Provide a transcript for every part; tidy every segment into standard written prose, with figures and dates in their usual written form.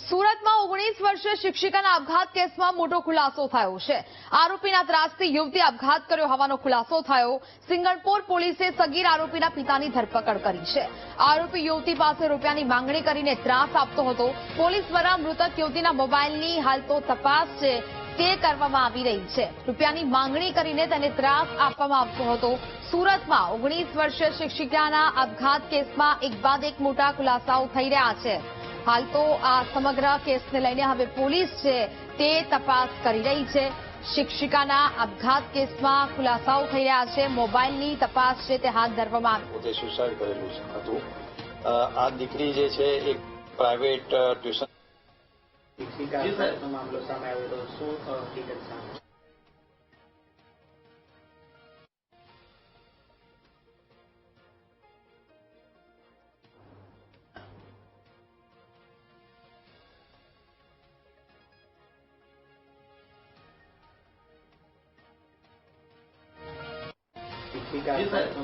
સુરતમાં 19 વર્ષીય શિક્ષિકાના આપઘાત કેસમાં મોટો ખુલાસો થયો છે। આરોપીના ત્રાસથી યુવતી આપઘાત કર્યો હોવાનો ખુલાસો થયો। સિંગણપોર પોલીસે સગીર આરોપીના પિતાની ધરપકડ કરી છે। આરોપી યુવતી પાસે રૂપિયાની માંગણી કરીને ત્રાસ આપતો હતો। પોલીસ દ્વારા મૃતક યુવતીના મોબાઈલની હાલ તો તપાસ છે તે કરવામાં આવી રહી છે। રૂપિયાની માંગણી કરીને તેને ત્રાસ આપવામાં આવતો હતો। સુરતમાં 19 વર્ષીય શિક્ષિકાના આપઘાત કેસમાં એક બાદ એક મોટા ખુલાસાઓ થઈ રહ્યા છે। હાલ તો આ સમગ્ર કેસને લઈને હવે પોલીસ છે તે તપાસ કરી રહી છે। શિક્ષિકાના આપઘાત કેસમાં ખુલાસાઓ થઈ રહ્યા છે। મોબાઈલની તપાસ છે તે હાથ ધરવામાં આવી પોતે સુસાઇડ કરેલું હતું। આ દીકરી જે છે એક પ્રાઇવેટ ટ્યુશન મામલો સામે આવ્યો હતો, શું હકીકત સામે?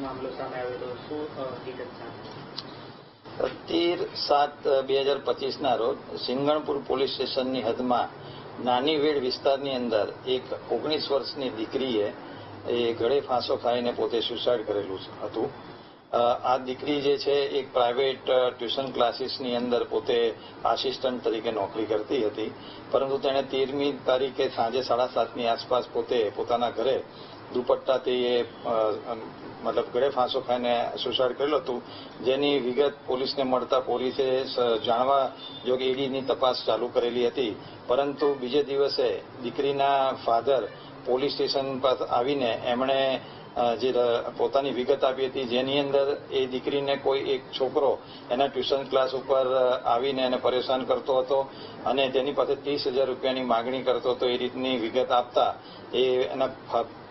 મામલો સામે આવ્યો હતો, શું હકીકત સામે? 13/7/2025 રોજ સિંગણપુર પોલીસ સ્ટેશનની હદમાં નાની વેડ વિસ્તારની અંદર એક 19 વર્ષની દીકરીએ ગળે ફાંસો ખાઈને પોતે સુસાઇડ કરેલું હતું। આ દીકરી જે છે એક પ્રાઇવેટ ટ્યુશન ક્લાસીસની અંદર પોતે આસિસ્ટન્ટ તરીકે નોકરી કરતી હતી, પરંતુ તેણે 13મી તારીખે સાંજે 7:30ની આસપાસ પોતે પોતાના ઘરે દુપટ્ટાથી મતલબ ગળે ફાંસો ખાઈને સુસાઇડ કરેલું હતું। જેની વિગત પોલીસને મળતા પોલીસે જાણવા યોગ્ય ઈડીની તપાસ ચાલુ કરેલી હતી, પરંતુ બીજે દિવસે દીકરીના ફાધર પોલીસ સ્ટેશન પર આવીને એમણે જે પોતાની વિગત આપી હતી, જેની અંદર એ દીકરીને કોઈ એક છોકરો એના ટ્યુશન ક્લાસ ઉપર આવીને એને પરેશાન કરતો હતો અને તેની પાસે 30,000 રૂપિયાની માગણી કરતો હતો। એ રીતની વિગત આપતા એના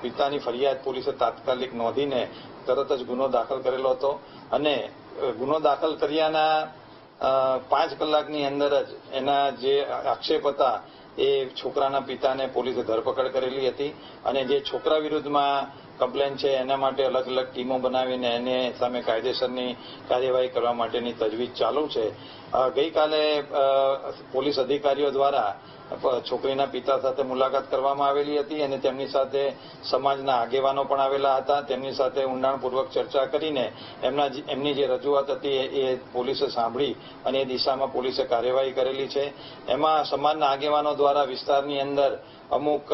પિતાની ફરિયાદ પોલીસે તાત્કાલિક નોંધીને તરત જ ગુનો દાખલ કરેલો હતો અને ગુનો દાખલ કર્યાના 5 કલાકની અંદર જ એના જે આક્ષેપ હતા એ છોકરાના પિતાને પોલીસે ધરપકડ કરેલી હતી અને જે છોકરા વિરુદ્ધમાં કમ્પ્લેન છે એના માટે અલગ અલગ ટીમો બનાવીને એને સામે કાયદેસરની કાર્યવાહી કરવા માટેની તજવીજ ચાલુ છે। ગઈકાલે પોલીસ અધિકારીઓ દ્વારા છોકરીના પિતા સાથે મુલાકાત કરવામાં આવેલી હતી અને તેમની સાથે સમાજના આગેવાનો પણ આવેલા હતા। તેમની સાથે ઊંડાણપૂર્વક ચર્ચા કરીને એમની જે રજૂઆત હતી એ પોલીસે સાંભળી અને એ દિશામાં પોલીસે કાર્યવાહી કરેલી છે। એમાં સમાજના આગેવાનો દ્વારા વિસ્તારની અંદર અમુક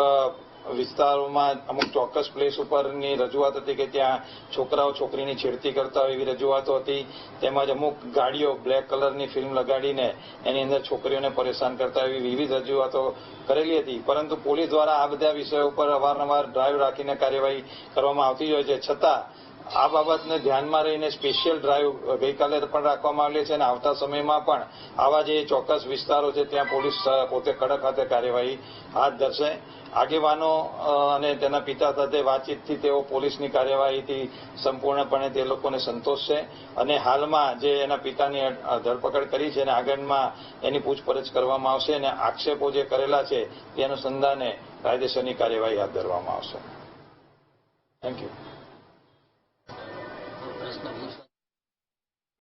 વિસ્તારોમાં અમુક ચોક્કસ પ્લેસ ઉપરની રજૂઆત હતી કે ત્યાં છોકરાઓ છોકરીની છેડતી કરતા હોય એવી રજૂઆતો હતી, તેમજ અમુક ગાડીઓ બ્લેક કલરની ફિલ્મ લગાડીને એની અંદર છોકરીઓને પરેશાન કરતા એવી વિવિધ રજૂઆતો કરેલી હતી, પરંતુ પોલીસ દ્વારા આ બધા વિષયો ઉપર અવારનવાર ડ્રાઈવ રાખીને કાર્યવાહી કરવામાં આવતી હોય છે। છતાં આ બાબતને ધ્યાનમાં રહીને સ્પેશિયલ ડ્રાઈવ ગઈકાલે પણ રાખવામાં આવેલી છે અને આવતા સમયમાં પણ આવા જે ચોક્કસ વિસ્તારો છે ત્યાં પોલીસ પોતે કડક હાથે કાર્યવાહી હાથ ધરશે। આગેવાનો અને તેના પિતા સાથે વાતચીતથી તેઓ પોલીસની કાર્યવાહીથી સંપૂર્ણપણે તે લોકોને સંતોષ છે અને હાલમાં જે એના પિતાની ધરપકડ કરી છે અને આગળમાં એની પૂછપરછ કરવામાં આવશે અને આક્ષેપો જે કરેલા છે તે અનુસંધાને કાયદેસરની કાર્યવાહી હાથ ધરવામાં આવશે। Thank you.